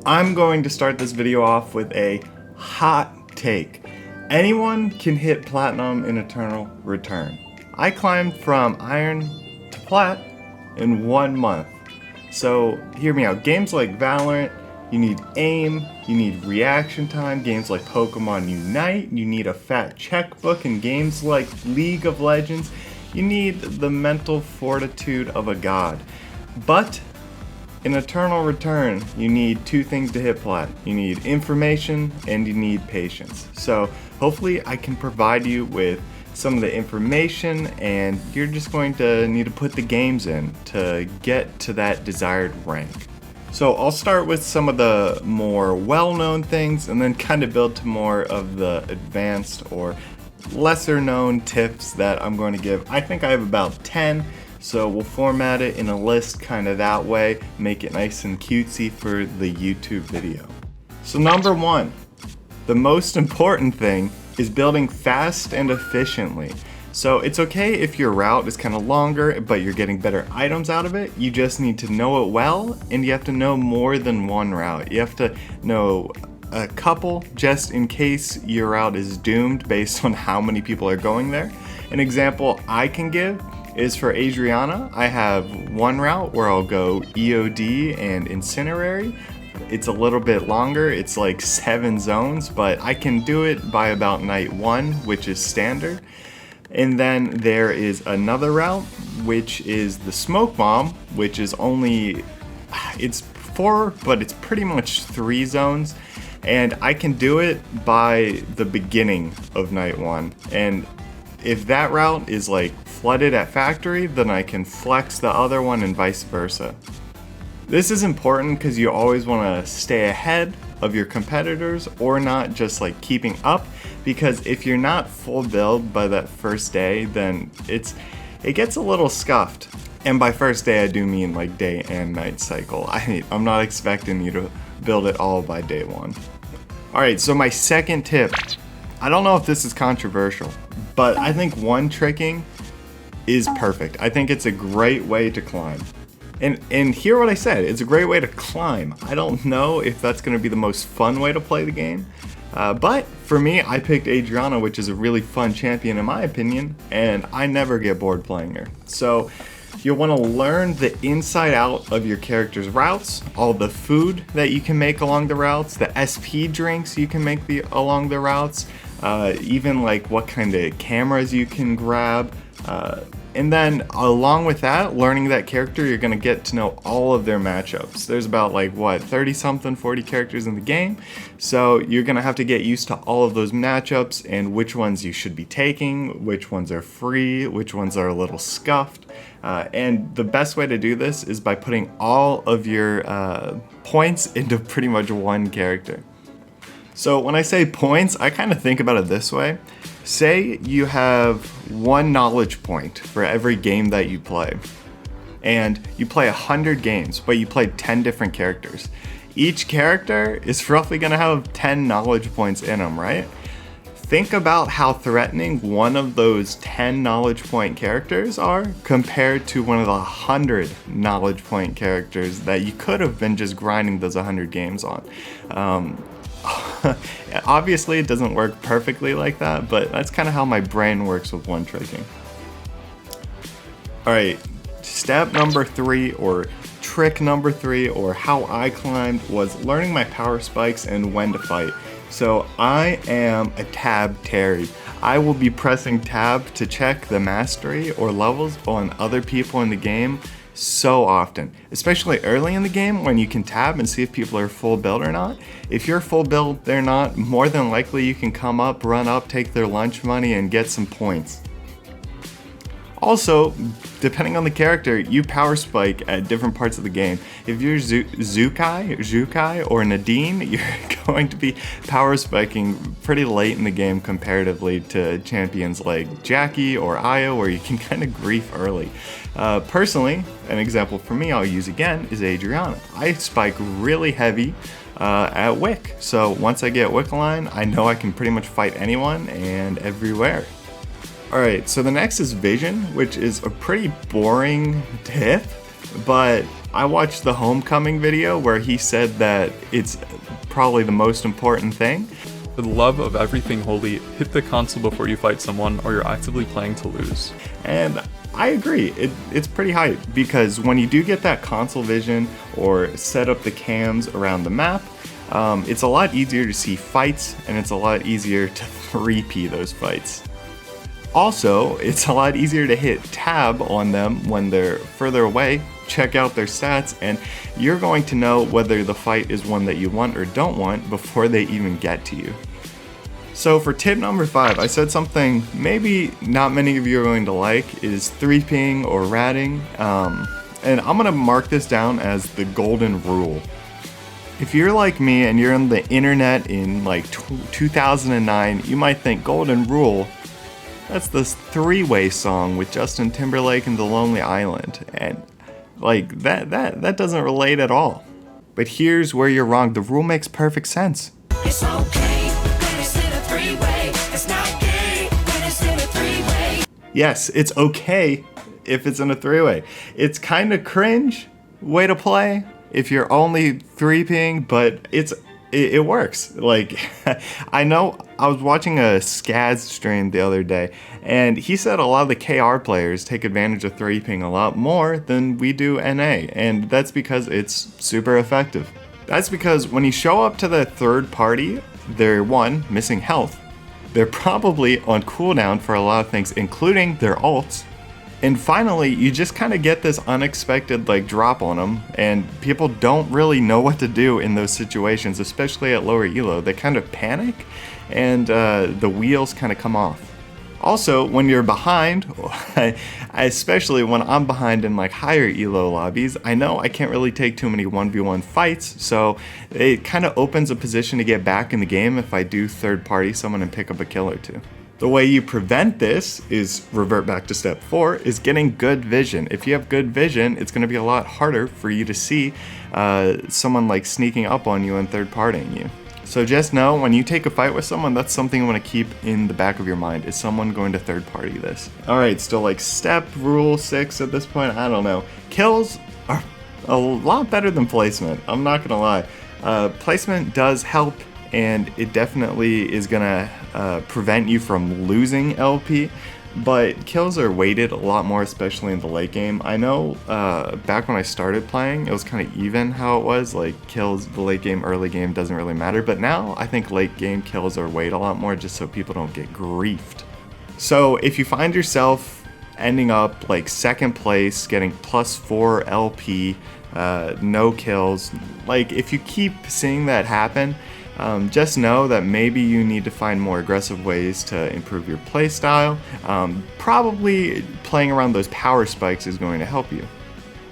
I'm going to start this video off with a hot take. Anyone can hit platinum in Eternal Return. I climbed from Iron to Plat in 1 month. So hear me out. Games like Valorant, you need aim, you need reaction time. Games like Pokemon Unite, you need a fat checkbook. And games like League of Legends, you need the mental fortitude of a god. But in Eternal Return, you need 2 things to hit plat. You need information and you need patience. So hopefully I can provide you with some of the information, and you're just going to need to put the games in to get to that desired rank. So I'll start with some of the more well-known things and then kind of build to more of the advanced or lesser known tips that I'm going to give. I think I have about 10. So we'll format it in a list kind of that way, make it nice and cutesy for the YouTube video. So number 1, the most important thing is building fast and efficiently. So it's okay if your route is kind of longer, but you're getting better items out of it. You just need to know it well, and you have to know more than one route. You have to know a couple just in case your route is doomed based on how many people are going there. An example I can give is for Adriana. I have one route where I'll go EOD and Incinerary. It's a little bit longer, it's like 7 zones, but I can do it by about night 1, which is standard. And then there is another route, which is the Smoke Bomb, which is only, it's 4, but it's pretty much 3 zones. And I can do it by the beginning of night 1. And if that route is like flooded at factory, then I can flex the other one and vice versa. This is important because you always want to stay ahead of your competitors or not just like keeping up, because if you're not full build by that first day, then it gets a little scuffed. And by first day I do mean like day and night cycle. I'm not expecting you to build it all by day 1. Alright, so my second tip, I don't know if this is controversial, but I think one tricking is perfect. I think it's a great way to climb. And hear what I said, it's a great way to climb. I don't know if that's going to be the most fun way to play the game, but for me, I picked Adriana, which is a really fun champion in my opinion, and I never get bored playing her. So you'll want to learn the inside out of your character's routes, all the food that you can make along the routes, the SP drinks you can make along the routes, even like what kind of cameras you can grab. And then along with that, learning that character, you're going to get to know all of their matchups. There's about like, what, 30 something, 40 characters in the game. So you're going to have to get used to all of those matchups and which ones you should be taking, which ones are free, which ones are a little scuffed. And the best way to do this is by putting all of your points into pretty much one character. So when I say points, I kind of think about it this way. Say you have 1 knowledge point for every game that you play, and you play 100 games, but you play 10 different characters. Each character is roughly going to have 10 knowledge points in them, right? Think about how threatening one of those 10 knowledge point characters are compared to one of the 100 knowledge point characters that you could have been just grinding those 100 games on. Obviously it doesn't work perfectly like that, but that's kind of how my brain works with one tricking. Alright, step number 3 or trick number 3 or how I climbed was learning my power spikes and when to fight. So I am a tab Terry. I will be pressing tab to check the mastery or levels on other people in the game so often, especially early in the game when you can tab and see if people are full build or not. If you're full build, they're not, more than likely you can come up, run up, take their lunch money and get some points. Also, depending on the character, you power spike at different parts of the game. If you're Zukai or Nadine, you're going to be power spiking pretty late in the game comparatively to champions like Jackie or Io, where you can kind of grief early. Personally, an example for me I'll use again is Adriana. I spike really heavy at Wick, so once I get Wick line, I know I can pretty much fight anyone and everywhere. Alright, so the next is vision, which is a pretty boring tip, but I watched the homecoming video where he said that it's probably the most important thing. For the love of everything holy, hit the console before you fight someone or you're actively playing to lose. And I agree, it's pretty hype because when you do get that console vision or set up the cams around the map, it's a lot easier to see fights and it's a lot easier to 3P those fights. Also, it's a lot easier to hit tab on them when they're further away, check out their stats, and you're going to know whether the fight is one that you want or don't want before they even get to you. So for tip number 5, I said something maybe not many of you are going to like, is 3Ping or ratting, and I'm gonna mark this down as the golden rule. If you're like me and you're on the internet in like 2009, you might think golden rule, that's this 3-Way song with Justin Timberlake and The Lonely Island, and like that doesn't relate at all. But here's where you're wrong, the rule makes perfect sense. It's okay when it's in a 3-way. It's not gay when it's in a 3-way. Yes, it's okay if it's in a 3-way. It's kind of cringe way to play if you're only 3Ping, but it works. Like, I know I was watching a Skaz stream the other day, and he said a lot of the KR players take advantage of 3Ping a lot more than we do NA, and that's because it's super effective. That's because when you show up to the third party, they're one, missing health, they're probably on cooldown for a lot of things, including their ults, and finally, you just kind of get this unexpected like drop on them, and people don't really know what to do in those situations, especially at lower elo. They kind of panic, and the wheels kind of come off. Also, when you're behind, especially when I'm behind in like higher elo lobbies, I know I can't really take too many 1v1 fights, so it kind of opens a position to get back in the game if I do third party someone and pick up a kill or two. The way you prevent this is, revert back to step 4, is getting good vision. If you have good vision, it's going to be a lot harder for you to see someone like sneaking up on you and third partying you. So just know, when you take a fight with someone, that's something you want to keep in the back of your mind. Is someone going to third party this? Alright, still like step rule 6 at this point, I don't know. Kills are a lot better than placement, I'm not going to lie. Placement does help, and it definitely is gonna prevent you from losing LP, but kills are weighted a lot more, especially in the late game. I know back when I started playing, it was kind of even how it was, like kills, the late game, early game doesn't really matter, but now I think late game kills are weighed a lot more just so people don't get griefed. So if you find yourself ending up like second place, getting +4 LP, no kills, like if you keep seeing that happen, just know that maybe you need to find more aggressive ways to improve your playstyle. Probably playing around those power spikes is going to help you.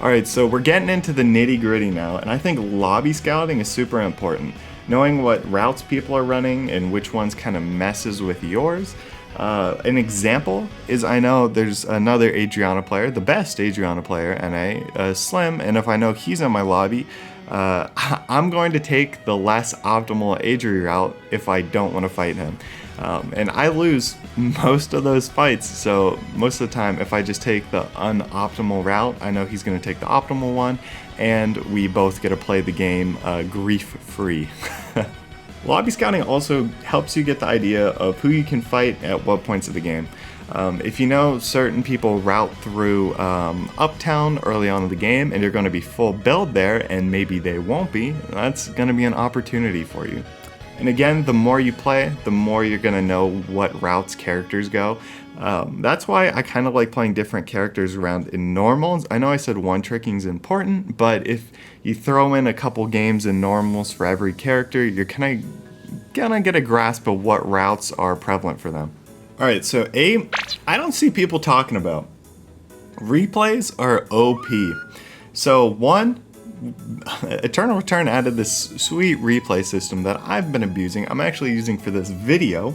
Alright, so we're getting into the nitty gritty now, and I think lobby scouting is super important. Knowing what routes people are running and which ones kind of messes with yours. An example is, I know there's another Adriana player, the best Adriana player, NA, Slim, and if I know he's in my lobby, I'm going to take the less optimal Adri route if I don't want to fight him. And I lose most of those fights, so most of the time if I just take the unoptimal route, I know he's going to take the optimal one, and we both get to play the game grief-free. Lobby scouting also helps you get the idea of who you can fight at what points of the game. If you know certain people route through Uptown early on in the game and you're going to be full build there and maybe they won't be, that's going to be an opportunity for you. And again, the more you play, the more you're going to know what routes characters go. That's why I kind of like playing different characters around in normals. I know I said one-tricking is important, but if you throw in a couple games in normals for every character, you're kind of gonna get a grasp of what routes are prevalent for them. Alright, so I don't see people talking about. Replays are OP. So one, Eternal Return added this sweet replay system that I've been abusing. I'm actually using for this video,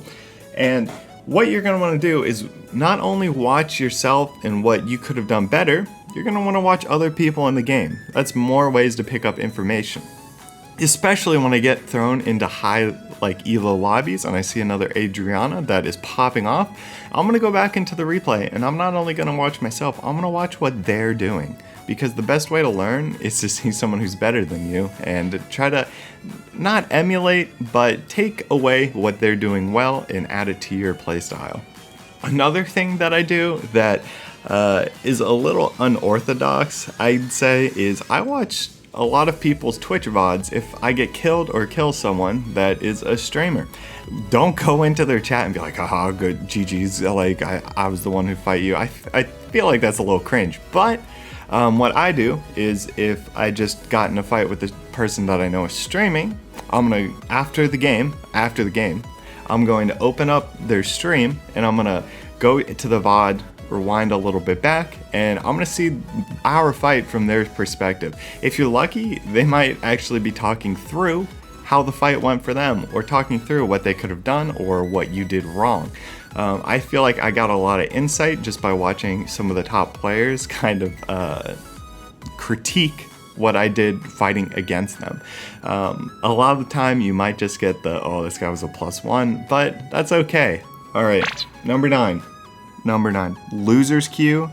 and what you're going to want to do is not only watch yourself and what you could have done better, you're going to want to watch other people in the game. That's more ways to pick up information. especially when I get thrown into high like elo lobbies and I see another Adriana that is popping off. I'm gonna go back into the replay, and I'm not only gonna watch myself, I'm gonna watch what they're doing, because the best way to learn is to see someone who's better than you and try to not emulate, but take away what they're doing well and add it to your playstyle. Another thing that I do that is a little unorthodox, I'd say, is I watch a lot of people's Twitch VODs if I get killed or kill someone that is a streamer. Don't go into their chat and be like, haha, good, GG's, like, I was the one who fight you. I feel like that's a little cringe. But what I do is if I just got in a fight with the person that I know is streaming, I'm gonna, after the game, I'm going to open up their stream and I'm gonna go to the VOD, rewind a little bit back, and I'm gonna see our fight from their perspective. If you're lucky, they might actually be talking through how the fight went for them, or talking through what they could have done or what you did wrong. I feel like I got a lot of insight just by watching some of the top players kind of critique what I did fighting against them. A lot of the time you might just get the, oh, this guy was a +1, but that's okay. All right, number nine, loser's queue.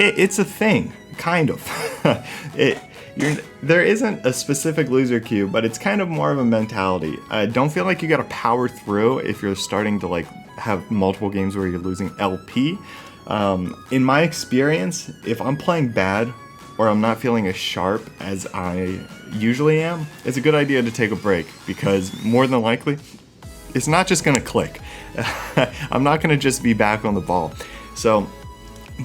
It's a thing, kind of. There isn't a specific loser queue, but it's kind of more of a mentality. Don't feel like you gotta power through if you're starting to like have multiple games where you're losing LP. In my experience, if I'm playing bad or I'm not feeling as sharp as I usually am, it's a good idea to take a break, because more than likely, it's not just gonna click. I'm not gonna just be back on the ball. So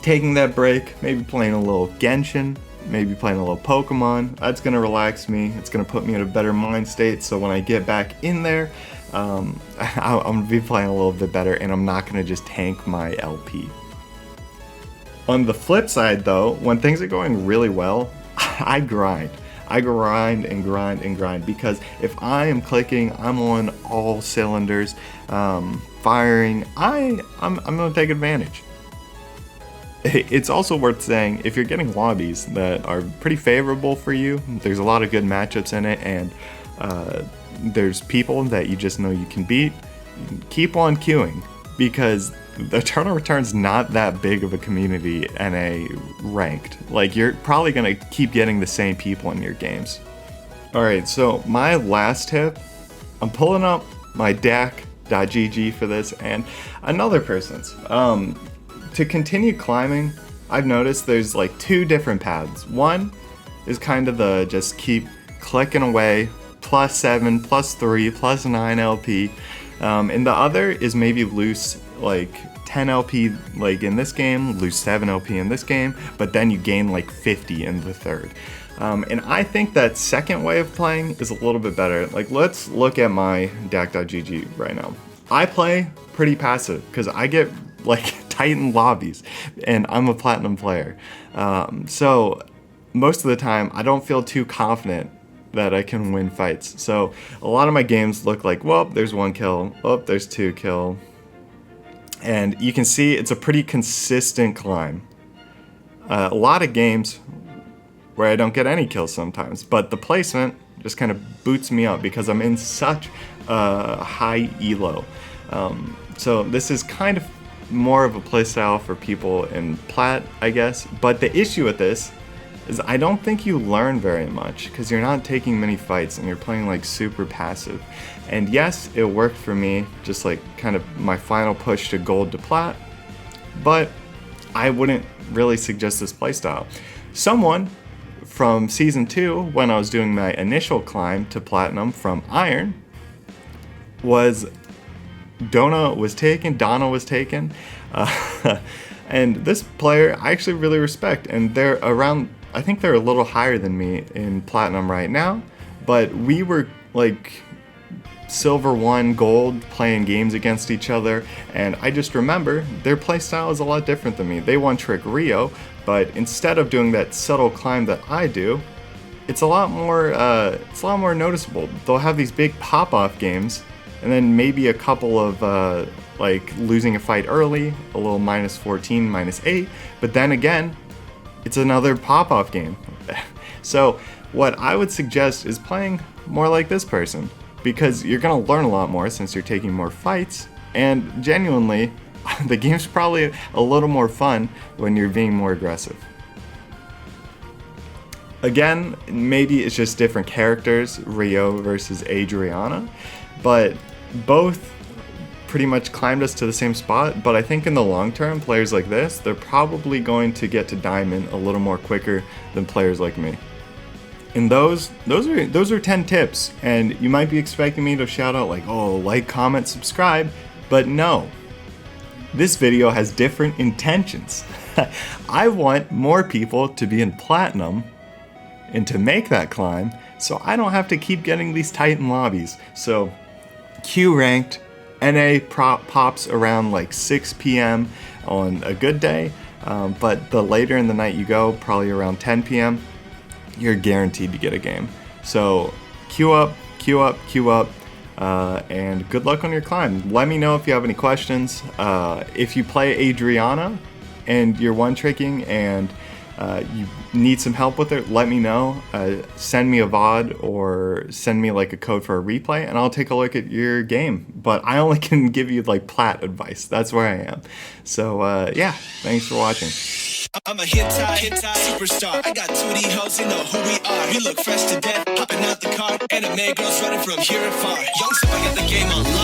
taking that break, maybe playing a little Genshin, maybe playing a little Pokemon, that's gonna relax me. It's gonna put me in a better mind state, so when I get back in there, I'm gonna be playing a little bit better, and I'm not gonna just tank my LP. On the flip side though, when things are going really well, I grind. I grind and grind and grind, because if I am clicking, I'm on all cylinders, firing, I'm gonna take advantage. It's also worth saying, if you're getting lobbies that are pretty favorable for you, there's a lot of good matchups in it, and there's people that you just know you can beat, keep on queuing, because the Eternal Return's not that big of a community and a ranked. Like, you're probably gonna keep getting the same people in your games. Alright, so my last tip, I'm pulling up my DAC.gg for this and another person's. To continue climbing, I've noticed there's like two different paths. One is kind of the just keep clicking away, +7, +3, +9 LP. And the other is maybe loose like 10 LP like in this game, lose 7 LP in this game, but then you gain like 50 in the third. And I think that second way of playing is a little bit better. Like, let's look at my DAC.gg right now. I play pretty passive because I get like Titan lobbies and I'm a platinum player. So most of the time I don't feel too confident that I can win fights. So a lot of my games look like, well, there's 1 kill, oh, there's 2 kill. And you can see it's a pretty consistent climb. A lot of games where I don't get any kills sometimes, but the placement just kind of boots me up because I'm in such a high elo. So this is kind of more of a playstyle for people in Plat, I guess. But the issue with this is I don't think you learn very much because you're not taking many fights and you're playing like super passive. And yes, it worked for me, just like kind of my final push to gold to Plat, but I wouldn't really suggest this playstyle. Someone from season 2, when I was doing my initial climb to platinum from iron, was Donna was taken, and this player I actually really respect, and they're around, I think they're a little higher than me in platinum right now, but we were like silver 1, gold, playing games against each other, and I just remember their playstyle is a lot different than me. They one-trick Rio, but instead of doing that subtle climb that I do, it's a lot more noticeable. They'll have these big pop-off games, and then maybe a couple of like losing a fight early, a little -14, -8, but then again, it's another pop-off game. So what I would suggest is playing more like this person, because you're gonna learn a lot more since you're taking more fights, and genuinely, the game's probably a little more fun when you're being more aggressive. Again, maybe it's just different characters, Rio versus Adriana, but both pretty much climbed us to the same spot. But I think in the long term, players like this, they're probably going to get to Diamond a little more quicker than players like me. And those are 10 tips, and you might be expecting me to shout out like, oh, like, comment, subscribe, but no. This video has different intentions. I want more people to be in Platinum and to make that climb, so I don't have to keep getting these Titan lobbies. So, Q ranked, NA pops around like 6 p.m. on a good day, but the later in the night you go, probably around 10 p.m., you're guaranteed to get a game. So queue up, queue up, queue up, and good luck on your climb. Let me know if you have any questions. If you play Adriana and you're one-tricking and you need some help with it, let me know. Send me a VOD or send me like a code for a replay, and I'll take a look at your game. But I only can give you like Plat advice. That's where I am. So yeah, thanks for watching. I'm a hit superstar. I got 2D hoes, you know who we are. We look fresh to death, hopping out the car. Anime girls running from here and far. Young, so I got the game on lock.